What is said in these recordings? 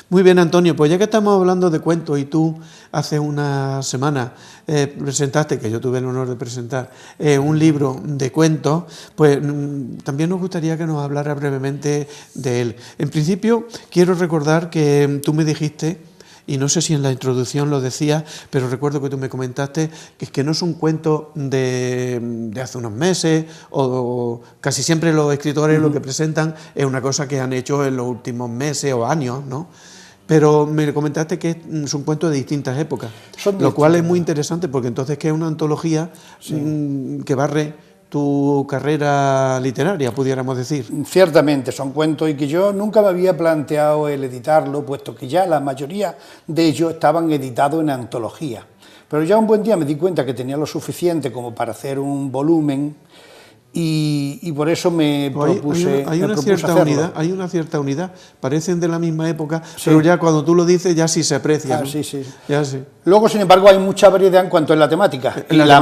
Muy bien, Antonio, pues ya que estamos hablando de cuentos y tú hace una semana presentaste, que yo tuve el honor de presentar, un libro de cuentos, pues también nos gustaría que nos hablara brevemente de él. En principio, quiero recordar que tú me dijiste, y no sé si en la introducción lo decías, pero recuerdo que tú me comentaste que no es un cuento de hace unos meses, o casi siempre los escritores lo que presentan es una cosa que han hecho en los últimos meses o años, ¿no? Pero me comentaste que es un cuento de distintas épocas, lo cual es muy interesante porque entonces que es una antología que barre tu carrera literaria, pudiéramos decir. Ciertamente, son cuentos y que yo nunca me había planteado el editarlo, puesto que ya la mayoría de ellos estaban editados en antología. Pero ya un buen día me di cuenta que tenía lo suficiente como para hacer un volumen y por eso me propuse hay una cierta unidad, parecen de la misma época, sí, pero ya cuando tú lo dices ya sí se aprecia, ¿no? Sí, sí. Ya sí. Luego, sin embargo, hay mucha variedad en cuanto a la temática y la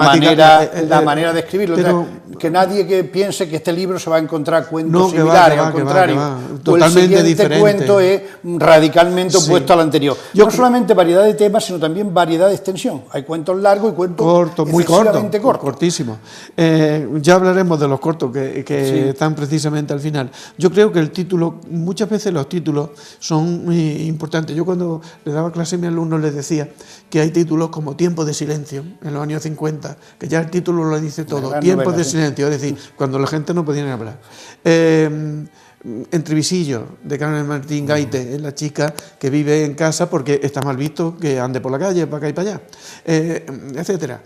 manera de escribirlo. Pero, que nadie que piense que este libro se va a encontrar cuentos similares, al contrario. Totalmente el siguiente cuento es radicalmente opuesto al anterior. No solamente variedad de temas, sino también variedad de extensión. Hay cuentos largos y cuentos muy excesivamente cortos. Cortísimos. Ya hablaremos de los cortos que están precisamente al final. Yo creo que el título, muchas veces los títulos son muy importantes. Yo cuando le daba clase a mis alumnos les decía que hay títulos como Tiempo de silencio, en los años 50, que ya el título lo dice todo, Tiempo de silencio, es decir, cuando la gente no podía ni hablar. Entrevisillo, de Carmen Martín Gaite, es la chica que vive en casa porque está mal visto que ande por la calle, para acá y para allá, etcétera.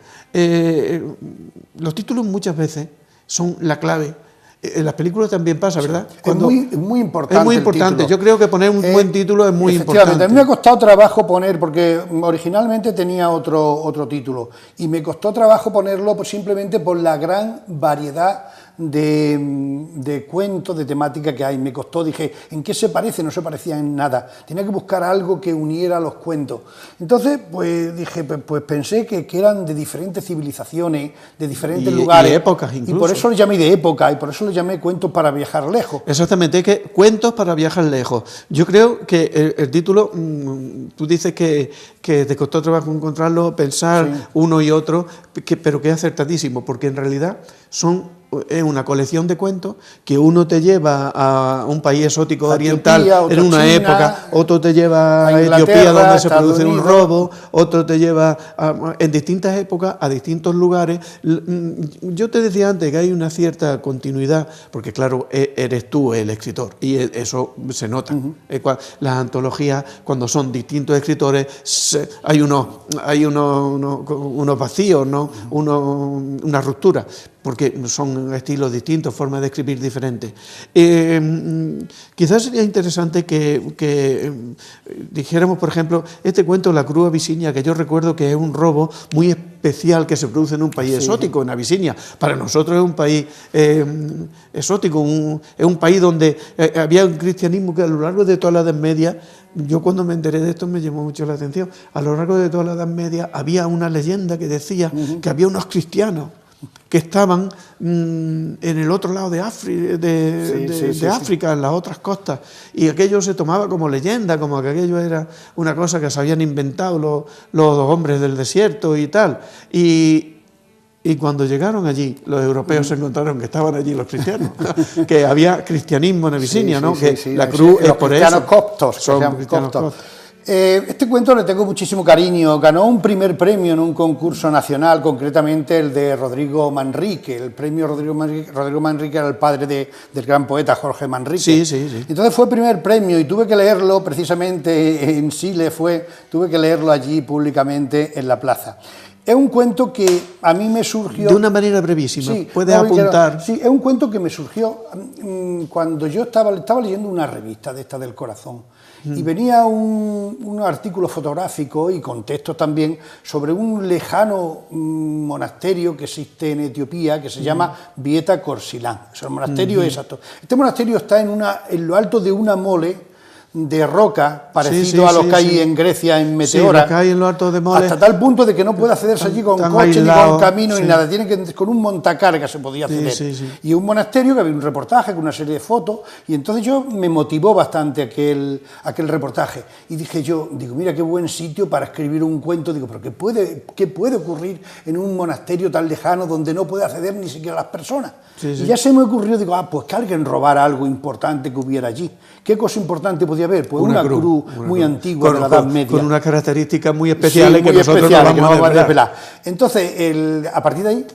Los títulos muchas veces son la clave. En las películas también pasa, ¿verdad? Es muy importante. Es muy importante. Yo creo que poner un buen título es muy importante. A mí me ha costado trabajo poner, porque originalmente tenía otro título, y me costó trabajo ponerlo simplemente por la gran variedad de cuentos, de temática que hay. Me costó, dije, ¿en qué se parece? No se parecía en nada. Tenía que buscar algo que uniera los cuentos. Entonces, pues dije, pues pensé que eran de diferentes civilizaciones, de diferentes lugares. Y épocas incluso. Y por eso le llamé de época, y por eso le llamé Cuentos para viajar lejos. Exactamente, que Cuentos para viajar lejos. Yo creo que el título, tú dices que te costó trabajo encontrarlo, pensar uno y otro, pero que es acertadísimo, porque en realidad es una colección de cuentos que uno te lleva a un país exótico oriental en una época, otro te lleva a Etiopía donde se produce un robo, otro te lleva en distintas épocas a distintos lugares. Yo te decía antes que hay una cierta continuidad, porque claro, eres tú el escritor y eso se nota. Las antologías, cuando son distintos escritores, hay unos vacíos, ¿no? Una ruptura, porque son estilos distintos, formas de escribir diferentes. Quizás sería interesante que dijéramos, por ejemplo, este cuento, La Cruz Abisinia, que yo recuerdo que es un robo muy especial que se produce en un país exótico, en Abisinia. Para nosotros es un país exótico, es un país donde había un cristianismo que a lo largo de toda la Edad Media, yo cuando me enteré de esto me llamó mucho la atención, a lo largo de toda la Edad Media había una leyenda que decía que había unos cristianos que estaban en el otro lado de África, en las otras costas, y aquello se tomaba como leyenda, como que aquello era una cosa que se habían inventado los hombres del desierto y tal, y cuando llegaron allí, los europeos se encontraron que estaban allí los cristianos, que había cristianismo en Abisinia, ¿no? La cruz es por eso. Son cristianos coptos. Este cuento le tengo muchísimo cariño. Ganó un primer premio en un concurso nacional, concretamente el de Rodrigo Manrique. El premio Rodrigo Manrique era el padre del gran poeta Jorge Manrique. Sí. Entonces fue el primer premio y tuve que leerlo precisamente en Chile, tuve que leerlo allí públicamente en la plaza. Es un cuento que a mí me surgió... De una manera brevísima, puedes apuntar... Sí, es un cuento que me surgió cuando yo estaba leyendo una revista de esta del Corazón, y venía un artículo fotográfico y con textos también sobre un lejano monasterio que existe en Etiopía, que se llama Bieta Corsilán. O sea, el monasterio exacto. Este monasterio está en lo alto de una mole, de roca, parecido Sí, sí, a los sí, que hay sí. en Grecia, en Sí, Meteora, los que hay en los Altos de Mole. hasta tal punto de que no puede accederse allí con tan coche, ni aislado, con camino, sí. ni nada. Tiene que con un montacarga se podía acceder. Sí, sí, sí. Y un monasterio que había un reportaje con una serie de fotos, y entonces yo me motivó bastante aquel reportaje. Y dije yo, digo, mira qué buen sitio para escribir un cuento. Digo, pero qué puede ocurrir en un monasterio tan lejano donde no puede acceder ni siquiera las personas? Sí, sí. Y ya se me ocurrió, digo, pues que alguien robara algo importante que hubiera allí. ¿Qué cosa importante podía haber? Pues una cruz muy antigua de la Edad Media. Con unas características muy especiales, Sí, que muy nosotros especiales, no vamos a desvelar. Entonces, a partir de ahí,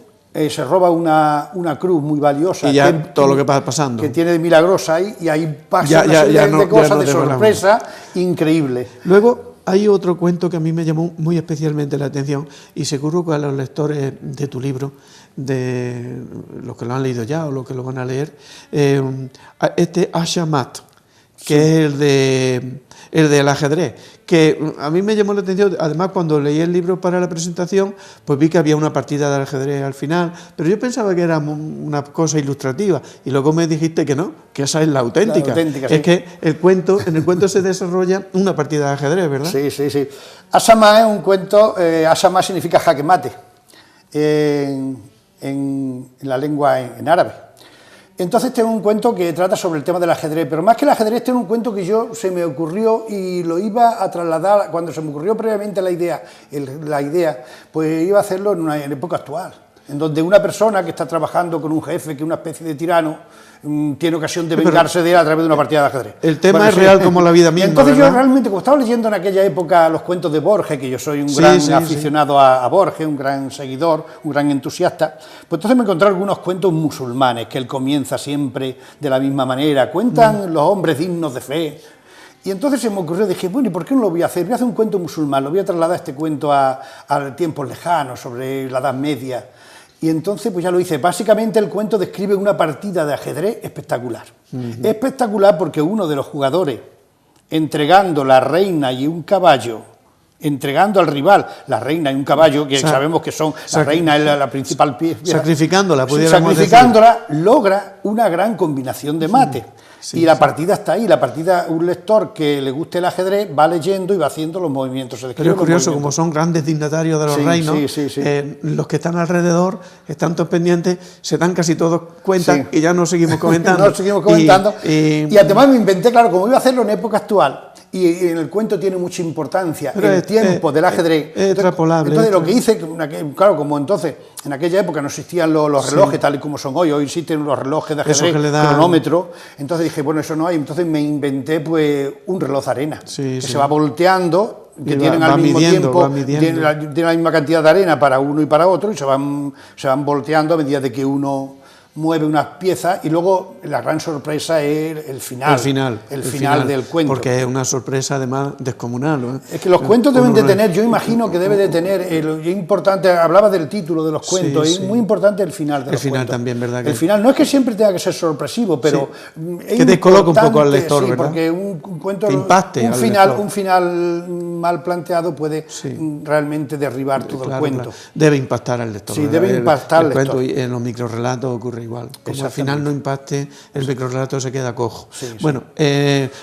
se roba una cruz muy valiosa. Y ya todo lo que va pasando. Que tiene de milagrosa ahí, y ahí pasa una serie de cosas de sorpresa increíble. Luego, hay otro cuento que a mí me llamó muy especialmente la atención, y seguro que a los lectores de tu libro, de los que lo han leído ya o los que lo van a leer, Ashamat, que es el del ajedrez, que a mí me llamó la atención. Además, cuando leí el libro para la presentación, pues vi que había una partida de ajedrez al final, pero yo pensaba que era una cosa ilustrativa, y luego me dijiste que no, que esa es la auténtica. Sí. Es que en el cuento se desarrolla una partida de ajedrez, ¿verdad? Sí, sí, sí. Asama es un cuento, Asama significa jaque mate en la lengua en árabe. Entonces tengo un cuento que trata sobre el tema del ajedrez, pero más que el ajedrez tengo un cuento que se me ocurrió y lo iba a trasladar, cuando se me ocurrió previamente la idea, pues iba a hacerlo en época actual, en donde una persona que está trabajando con un jefe, que es una especie de tirano, tiene ocasión de vengarse de él a través de una partida de ajedrez. El tema es real como la vida misma. Entonces ¿verdad? yo realmente, como estaba leyendo en aquella época los cuentos de Borges, que yo soy un gran aficionado a Borges, un gran seguidor, un gran entusiasta, pues entonces me encontré algunos cuentos musulmanes, que él comienza siempre de la misma manera, cuentan los hombres dignos de fe. Y entonces se me ocurrió, dije, bueno, ¿y por qué no lo voy a hacer? Voy a hacer un cuento musulmán, lo voy a trasladar este cuento a tiempos lejanos, sobre la Edad Media. Y entonces pues ya lo hice. Básicamente el cuento describe una partida de ajedrez espectacular. Espectacular porque uno de los jugadores, entregando la reina y un caballo, entregando al rival la reina y un caballo, que sabemos que son, la reina es la principal pieza. Sacrificándola, logra una gran combinación de mate. Y la partida está ahí, un lector que le guste el ajedrez va leyendo y va haciendo los movimientos. Pero es curioso, como son grandes dignatarios de los reinos, los que están alrededor están todos pendientes, se dan casi todos cuenta y ya nos seguimos comentando. Y además me inventé, claro, como iba a hacerlo en época actual, y en el cuento tiene mucha importancia el tiempo del ajedrez. Es extrapolable. Entonces lo que hice, claro, como entonces en aquella época no existían los relojes tal y como son hoy existen los relojes de ajedrez, cronómetro, entonces dije, bueno, eso no hay, entonces me inventé pues un reloj de arena, que se va volteando, que tienen al mismo tiempo, tienen la misma cantidad de arena para uno y para otro, y se van volteando a medida de que uno mueve unas piezas, y luego la gran sorpresa es el final del cuento. Porque es una sorpresa además descomunal, ¿no? Es que los cuentos deben de tener, yo imagino que debe de tener, es importante, hablaba del título de los cuentos, es muy importante el final de los cuentos. El final también, ¿verdad? El final no es que siempre tenga que ser sorpresivo, pero es que descoloca un poco al lector, ¿verdad? Porque un cuento, un final mal planteado puede realmente derribar todo el cuento. Debe impactar al lector. Sí, debe impactar al lector. Y en los microrelatos ocurre igual. Como al final no impacte, el microrelato se queda cojo. Bueno,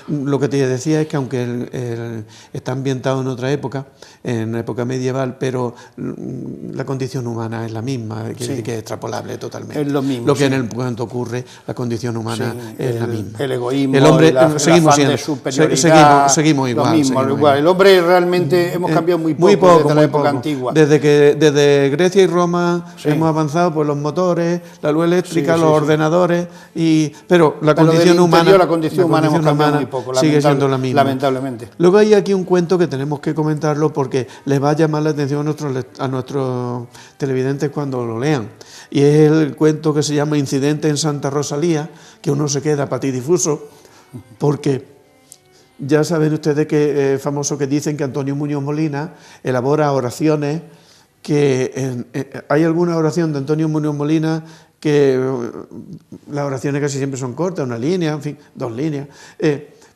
lo que te decía es que aunque está ambientado en otra época, en la época medieval, pero la condición humana es la misma, que es extrapolable totalmente. Es lo mismo. Lo que en el cuento ocurre, la condición humana es la misma. El egoísmo, el hombre, seguimos siendo, de superioridad, seguimos igual. Igual. El hombre realmente hemos cambiado muy poco desde la época antigua. Desde Grecia y Roma hemos avanzado por los motores, la luz eléctrica, los ordenadores, pero la condición humana hemos cambiado muy poco, sigue siendo la misma. Lamentablemente. Luego hay aquí un cuento que tenemos que comentarlo porque les va a llamar la atención a nuestros televidentes cuando lo lean. Y es el cuento que se llama Incidente en Santa Rosalía, que uno se queda patidifuso, porque ya saben ustedes que es famoso que dicen que Antonio Muñoz Molina elabora oraciones, que hay alguna oración de Antonio Muñoz Molina que las oraciones casi siempre son cortas, una línea, en fin, 2 líneas,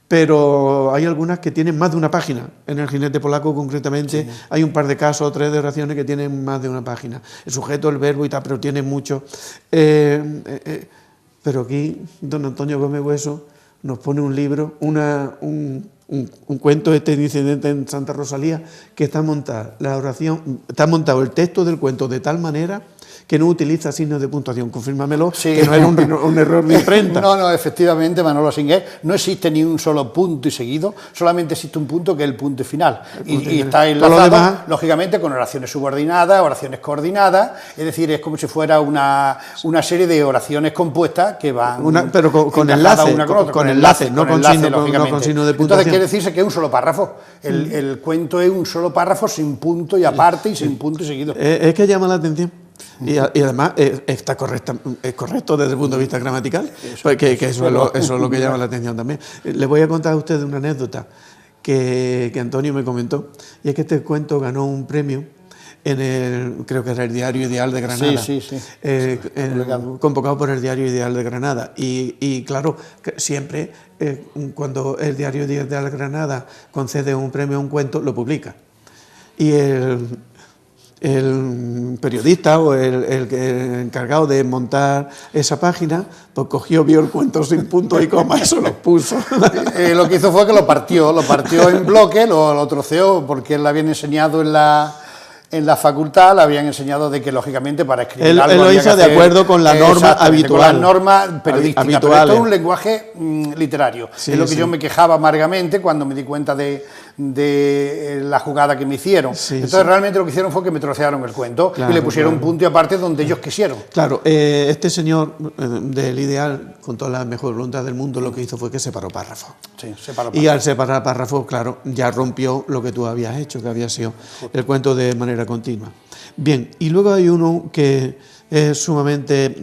pero hay algunas que tienen más de una página. En el Jinete Polaco, concretamente, hay un par de casos o 3 de oraciones que tienen más de una página. El sujeto, el verbo y tal, pero tienen mucho. Pero aquí, don Antonio Gómez Hueso nos pone un libro, un cuento de este incidente en Santa Rosalía, que está montada la oración, está montado el texto del cuento de tal manera que no utiliza signos de puntuación. Confírmamelo, sí. Que no era un error de imprenta. No, efectivamente, Manolo Singuer, no existe ni un solo punto y seguido, solamente existe un punto que es el punto final. Y está enlazado, demás, lógicamente, con oraciones subordinadas, oraciones coordinadas, es decir, es como si fuera una serie de oraciones compuestas que van... pero con enlace, con enlace, no con signo de puntuación. Entonces quiere decirse que es un solo párrafo. El cuento es un solo párrafo sin punto y aparte y sin punto y seguido. Es que llama la atención. Y además está es correcto desde el punto de vista gramatical, que eso es lo que llama la atención también. Les voy a contar a ustedes una anécdota que Antonio me comentó, y es que este cuento ganó un premio creo que era el Diario Ideal de Granada, convocado por el Diario Ideal de Granada. Y claro, siempre cuando el Diario Ideal de Granada concede un premio a un cuento, lo publica. Y el periodista o el encargado de montar esa página, pues vio el cuento sin punto y coma y se lo puso. Lo que hizo fue que lo partió en bloque, lo troceó, porque él le habían enseñado en la facultad, le habían enseñado de que, lógicamente, para escribir algo... Él lo hizo de acuerdo con la norma habitual. Con las normas periodísticas, pero esto es un lenguaje literario. Sí, es lo que yo me quejaba amargamente cuando me di cuenta de la jugada que me hicieron. Entonces realmente lo que hicieron fue que me trocearon el cuento y le pusieron un punto y aparte donde ellos quisieron. Claro, este señor del Ideal, con toda la mejor voluntad del mundo, lo que hizo fue que separó párrafos. Sí, separó párrafos. Y al separar párrafos, claro, ya rompió lo que tú habías hecho, que había sido el cuento de manera continua. Bien, y luego hay uno que es sumamente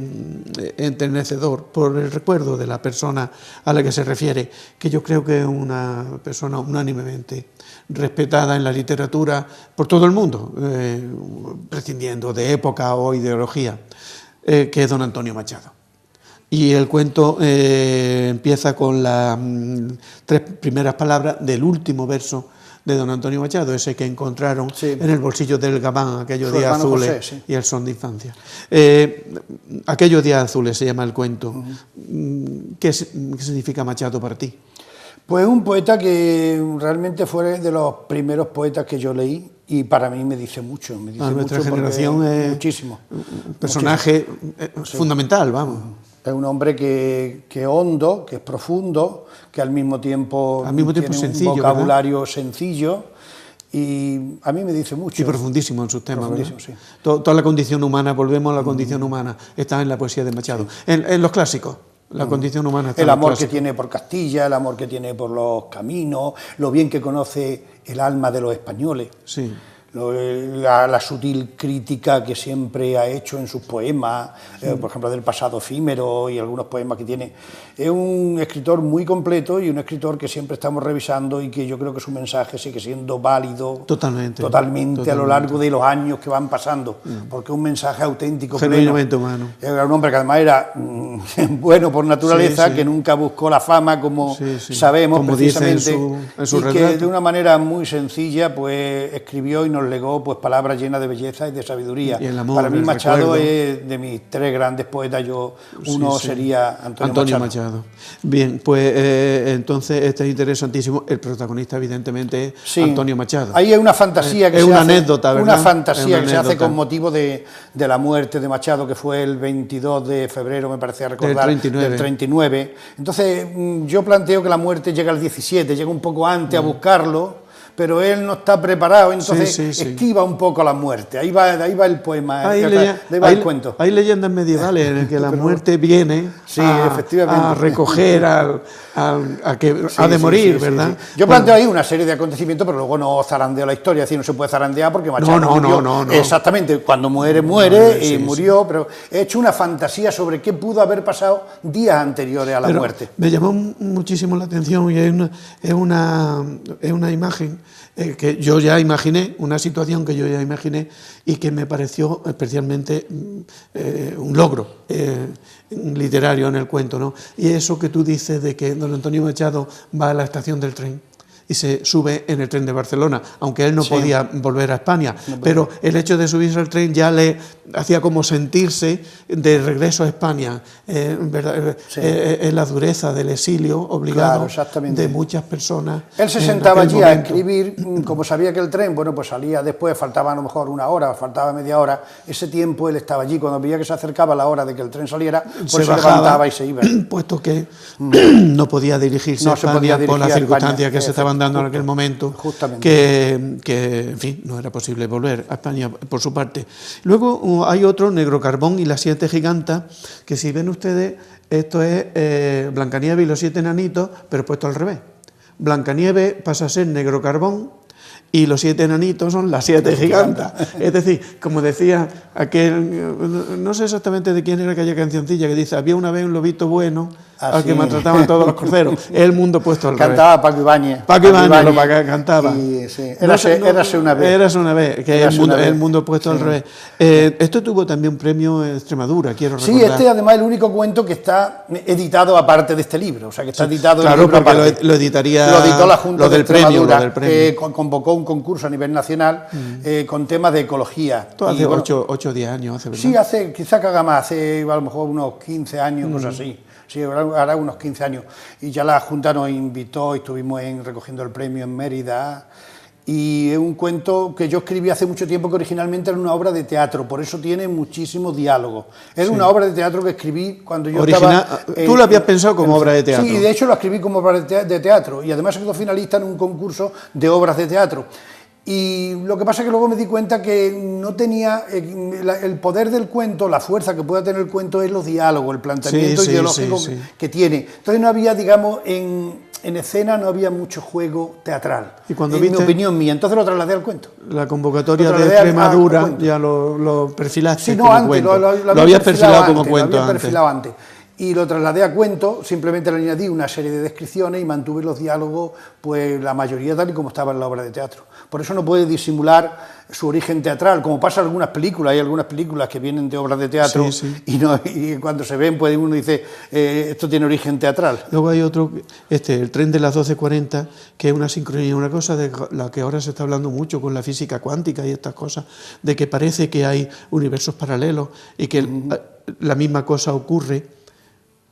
enternecedor por el recuerdo de la persona a la que se refiere, que yo creo que es una persona unánimemente respetada en la literatura por todo el mundo, prescindiendo de época o ideología, que es don Antonio Machado. Y el cuento empieza con las 3 primeras palabras del último verso de don Antonio Machado, ese que encontraron en el bolsillo del gabán aquellos días azules y el son de infancia. Aquellos días azules se llama el cuento. ¿Qué significa Machado para ti? Pues un poeta que realmente fue de los primeros poetas que yo leí y para mí me dice mucho. Me dice nuestra mucho generación es muchísimo. Un personaje fundamental, vamos. Es un hombre que es hondo, que es profundo, que al mismo tiempo tiene sencillo, un vocabulario ¿verdad? Sencillo, y a mí me dice mucho. Y profundísimo en sus temas, ¿verdad? Sí. Toda la condición humana, volvemos a la condición humana, está en la poesía de Machado. En los clásicos, la condición humana está en los amor clásicos. Que tiene por Castilla, el amor que tiene por los caminos, lo bien que conoce el alma de los españoles. Sí. La sutil crítica que siempre ha hecho en sus poemas, por ejemplo, del pasado efímero y algunos poemas que tiene. Es un escritor muy completo y un escritor que siempre estamos revisando y que yo creo que su mensaje sigue siendo válido totalmente a lo largo de los años que van pasando, porque es un mensaje auténtico, genuinamente humano. Era un hombre que además era bueno por naturaleza, que nunca buscó la fama, como sabemos, como precisamente, en su y retrato. Que de una manera muy sencilla pues escribió y nos legó pues palabras llenas de belleza y de sabiduría. Y el amor, para mí Machado recuerdo. Es de mis 3 grandes poetas, uno sería Antonio Machado. Bien, pues entonces este es interesantísimo. El protagonista evidentemente es Antonio Machado. Ahí hay una fantasía que es se una hace, anécdota, ¿verdad? Una fantasía una que se hace con motivo de la muerte de Machado, que fue el 22 de febrero, me parece recordar, del 39. Entonces yo planteo que la muerte llega al 17, llega un poco antes a buscarlo, pero él no está preparado, entonces esquiva un poco la muerte. Ahí va el poema, ahí va el cuento. Hay leyendas medievales en las que la muerte viene efectivamente, a recoger a que ha de morir, ¿verdad? Yo planteo ahí una serie de acontecimientos, pero luego no zarandeo la historia, es decir, no se puede zarandear porque Machado no. Exactamente, cuando muere, y murió, pero he hecho una fantasía sobre qué pudo haber pasado días anteriores a la muerte. Me llamó muchísimo la atención y es una imagen que yo ya imaginé, una situación que yo ya imaginé y que me pareció especialmente un logro literario en el cuento, ¿no? Y eso que tú dices de que don Antonio Machado va a la estación del tren y se sube en el tren de Barcelona, aunque él no podía volver a España, pero el hecho de subirse al tren ya le hacía como sentirse de regreso a España, en la dureza del exilio obligado de muchas personas. Él se sentaba allí a escribir, como sabía que el tren, bueno, pues salía después, faltaba a lo mejor una hora, faltaba media hora, ese tiempo él estaba allí, cuando veía que se acercaba la hora de que el tren saliera, pues se levantaba y se iba. Puesto que no podía dirigirse a España por las circunstancias que se estaban dando en aquel momento, que, en fin, no era posible volver a España por su parte. Luego hay otro, Negro Carbón y las 7 gigantas, que si ven ustedes, esto es Blancanieves y los 7 enanitos, pero puesto al revés. Blancanieves pasa a ser Negro Carbón y los 7 enanitos son las 7 gigantas. Es decir, como decía aquel, no sé exactamente de quién era aquella cancioncilla que dice, había una vez un lobito bueno al que maltrataban todos los corderos. El mundo puesto al revés. Cantaba Paco Ibáñez. Paco Ibáñez lo cantaba. Érase una vez. Érase una vez, que es el mundo puesto al revés. Esto tuvo también un premio en Extremadura, quiero recordar. Sí, este además es el único cuento que está editado aparte de este libro. O sea, que está editado en el libro aparte. Porque lo editaría... Lo editó la Junta de Extremadura, del premio. Convocó un concurso a nivel nacional con temas de ecología. Esto hace 8 o 10 años, ¿verdad? Sí, quizá que haga más, hace a lo mejor unos 15 años, cosas así. Sí, hará unos 15 años. Y ya la Junta nos invitó y estuvimos recogiendo el premio en Mérida. Y es un cuento que yo escribí hace mucho tiempo, que originalmente era una obra de teatro, por eso tiene muchísimos diálogos. Era una obra de teatro que escribí cuando yo estaba... ¿Tú lo habías pensado como obra de teatro? Sí, de hecho lo escribí como obra de teatro, y además quedó finalista en un concurso de obras de teatro. Y lo que pasa es que luego me di cuenta que no tenía el poder del cuento, la fuerza que pueda tener el cuento es los diálogos, el planteamiento ideológico que tiene. Entonces no había, digamos, en escena no había mucho juego teatral, ¿Y cuando en mi opinión mía, entonces lo trasladé al cuento. La convocatoria de Extremadura ya lo perfilaste. Sí, no, antes, lo habías perfilado como cuento antes. Y lo trasladé a cuento, simplemente le añadí una serie de descripciones y mantuve los diálogos, pues la mayoría tal y como estaba en la obra de teatro. Por eso no puede disimular su origen teatral, como pasa en algunas películas. Hay algunas películas que vienen de obras de teatro y cuando se ven, pues uno dice, esto tiene origen teatral. Luego hay otro, el tren de las 12:40, que es una sincronía, una cosa de la que ahora se está hablando mucho con la física cuántica y estas cosas, de que parece que hay universos paralelos y que la misma cosa ocurre,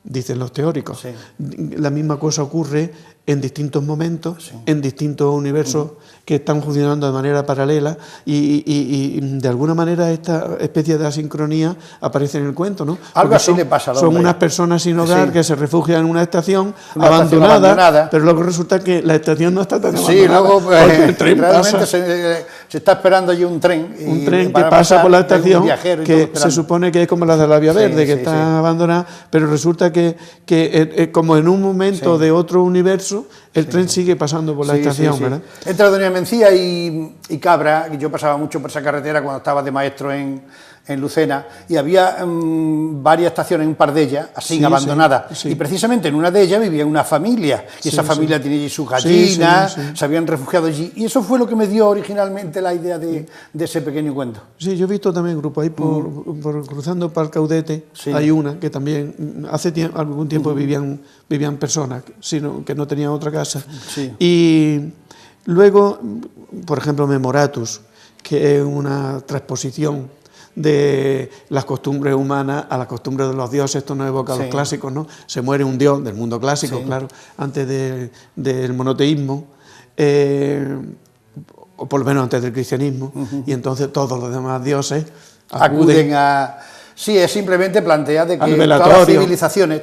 dicen los teóricos, la misma cosa ocurre en distintos momentos, en distintos universos que están funcionando de manera paralela y de alguna manera esta especie de asincronía aparece en el cuento, ¿no? Algo así le pasa al hombre. Son unas personas sin hogar que se refugian en una estación abandonada, pero luego resulta que la estación no está tan abandonada. Sí, luego pues, el tren realmente se está esperando allí un tren. Un tren que pasa por la estación, que se supone que es como la de la Vía Verde, que está abandonada, pero resulta que como en un momento de otro universo, el tren sigue pasando por la estación, ¿verdad? Entre Doña Mencía y Cabra, yo pasaba mucho por esa carretera cuando estaba de maestro en Lucena, y había varias estaciones, un par de ellas, así abandonadas, y precisamente en una de ellas vivía una familia, y esa familia tenía allí sus gallinas, se habían refugiado allí, y eso fue lo que me dio originalmente la idea de ese pequeño cuento. Sí, yo he visto también grupos ahí cruzando para el Caudete, hay una que también hace algún tiempo vivían personas, sino que no tenían otra casa, y luego, por ejemplo, Memoratus, que es una transposición de las costumbres humanas a las costumbres de los dioses. Esto nos evoca a los clásicos, ¿no? Se muere un dios del mundo clásico, claro, antes del monoteísmo, o por lo menos antes del cristianismo, y entonces todos los demás dioses acuden a... Sí, es simplemente plantea de que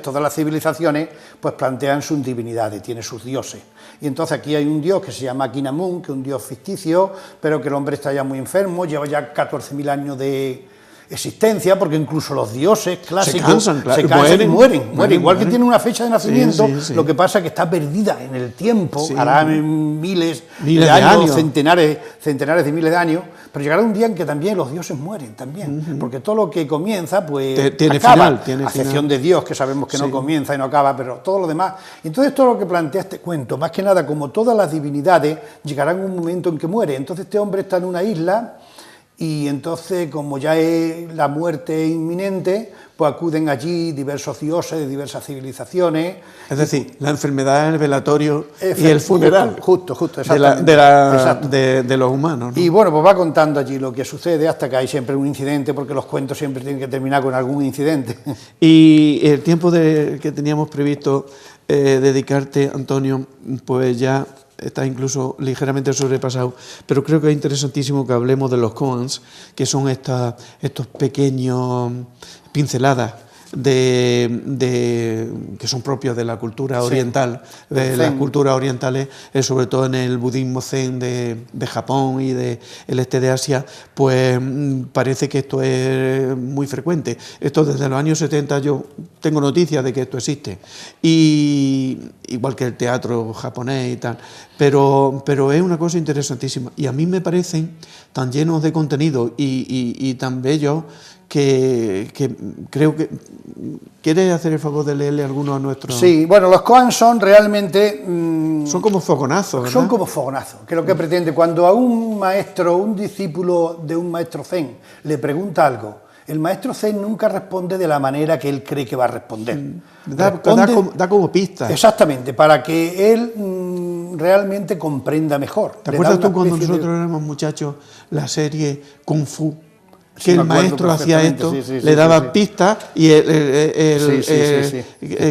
todas las civilizaciones pues plantean sus divinidades, tienen sus dioses. Y entonces aquí hay un dios que se llama Kinamun, que es un dios ficticio, pero que el hombre está ya muy enfermo, lleva ya 14.000 años de existencia, porque incluso los dioses clásicos se cansan y mueren. Igual que tienen una fecha de nacimiento, lo que pasa es que está perdida en el tiempo, hará miles de años, centenares de miles de años, pero llegará un día en que también los dioses mueren también, porque todo lo que comienza pues tiene acaba, final, a excepción de Dios, que sabemos que no comienza y no acaba, pero todo lo demás. Entonces todo lo que plantea este cuento, más que nada, como todas las divinidades, llegarán un momento en que muere. Entonces este hombre está en una isla y entonces, como ya es la muerte inminente, pues acuden allí diversos dioses de diversas civilizaciones. Es decir, la enfermedad, el velatorio y el funeral. Justo, exactamente. De los humanos, ¿no? Y bueno, pues va contando allí lo que sucede hasta que hay siempre un incidente, porque los cuentos siempre tienen que terminar con algún incidente. Y el tiempo que teníamos previsto dedicarte, Antonio, pues ya está incluso ligeramente sobrepasado, pero creo que es interesantísimo que hablemos de los koans, que son estos pequeños pinceladas que son propios de la cultura oriental, de las culturas orientales, sobre todo en el budismo zen de Japón y del este de Asia, pues parece que esto es muy frecuente. Esto desde los años 70 yo tengo noticias de que esto existe, y igual que el teatro japonés y tal, pero es una cosa interesantísima, y a mí me parecen tan llenos de contenido y tan bellos que creo que... ¿Quieres hacer el favor de leerle alguno a nuestros...? Sí, bueno, los koans son realmente... son como fogonazos, ¿verdad? Son como fogonazos, que es lo que pretende. Cuando a un maestro, un discípulo de un maestro zen le pregunta algo, el maestro zen nunca responde de la manera que él cree que va a responder. Da como pistas. Exactamente, para que él realmente comprenda mejor. ¿Te acuerdas tú cuando nosotros éramos muchachos la serie Kung Fu? Que el maestro hacía esto, le daba pistas y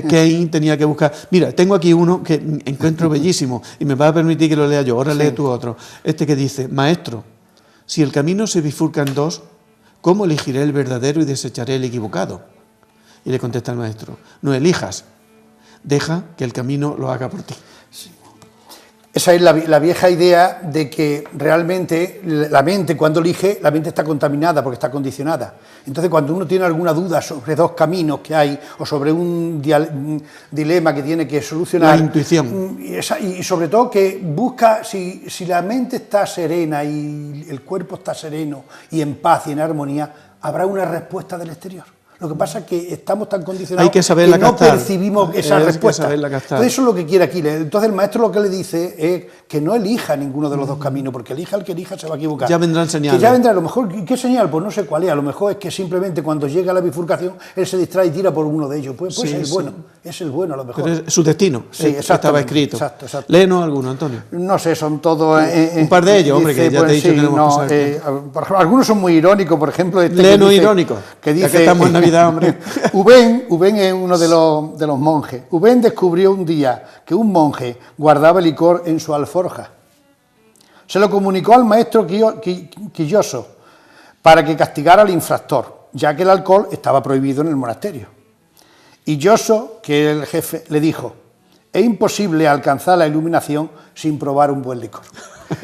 Kane tenía que buscar. Mira, tengo aquí uno que encuentro bellísimo y me va a permitir que lo lea yo. Ahora lee tú otro. Este que dice: maestro, si el camino se bifurca en dos, ¿cómo elegiré el verdadero y desecharé el equivocado? Y le contesta el maestro: no elijas, deja que el camino lo haga por ti. Esa es la vieja idea de que realmente la mente, cuando elige, la mente está contaminada porque está condicionada. Entonces, cuando uno tiene alguna duda sobre dos caminos que hay o sobre un dilema que tiene que solucionar... La intuición. Y sobre todo que busca, si la mente está serena y el cuerpo está sereno y en paz y en armonía, habrá una respuesta del exterior. Lo que pasa es que estamos tan condicionados que no percibimos esa respuesta. Entonces eso es lo que quiere aquí. Entonces el maestro lo que le dice es que no elija ninguno de los dos caminos, porque elija el que elija se va a equivocar. Ya vendrán señales. Que ya vendrá, a lo mejor, ¿qué señal? Pues no sé cuál es. A lo mejor es que simplemente cuando llega a la bifurcación él se distrae y tira por uno de ellos. Pues sí, es el bueno, es el bueno a lo mejor. Pero es su destino, sí, estaba escrito. Exacto. Léenos alguno, Antonio. No sé, son todos... un par de ellos, hombre, que ya te he dicho que no vamos a saber. Por ejemplo, algunos son muy irónicos, por ejemplo... Léenos irónicos, ya que estamos en Navidad, hombre. Ubén es uno de los monjes. Ubén descubrió un día que un monje guardaba licor en su alforja. Se lo comunicó al maestro Kiyoso para que castigara al infractor, ya que el alcohol estaba prohibido en el monasterio. Y Yoso, que es el jefe, le dijo: es imposible alcanzar la iluminación sin probar un buen licor.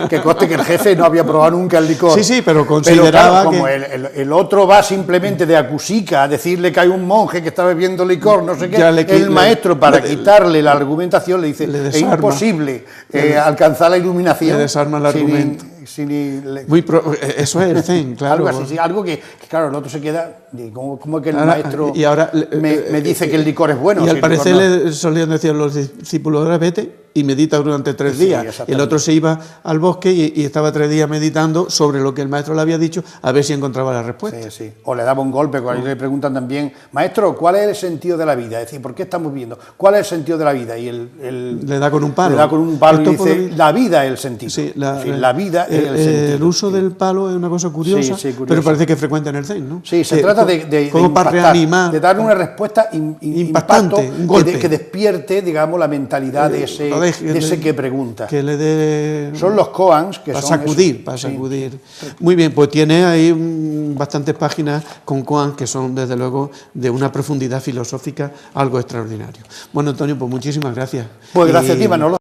Que conste que el jefe no había probado nunca el licor. Sí, pero consideraba claro, como el otro va simplemente de acusica a decirle que hay un monje que está bebiendo licor, no sé qué, el maestro, para quitarle la argumentación, le dice: es imposible alcanzar la iluminación. Le desarma el argumento. Eso es el zen, claro. Algo así, algo que claro, el otro se queda, ¿cómo es que el maestro me dice que el licor es bueno? Y al parecer le solían decir a los discípulos: ahora vete y medita durante 3 días. Y el otro se iba al bosque y estaba 3 días meditando sobre lo que el maestro le había dicho, a ver si encontraba la respuesta. Sí. O le daba un golpe, cuando le preguntan también: maestro, ¿cuál es el sentido de la vida? Es decir, ¿por qué estamos viviendo? ¿Cuál es el sentido de la vida? Y le da con un palo. Le da con un palo y dice: la vida es el sentido. Sí, la vida es el sentido. El uso del palo es una cosa curiosa, pero parece que es frecuente en el zen, ¿no? Sí, se trata de para reanimar, de dar una respuesta impactante, un golpe. Que despierte, digamos, la mentalidad de ese que pregunta. Que le dé... Son los koans, que para son... Para sacudir. Muy bien, pues tiene ahí bastantes páginas con koans que son, desde luego, de una profundidad filosófica algo extraordinario. Bueno, Antonio, pues muchísimas gracias. Pues gracias a ti, Manolo.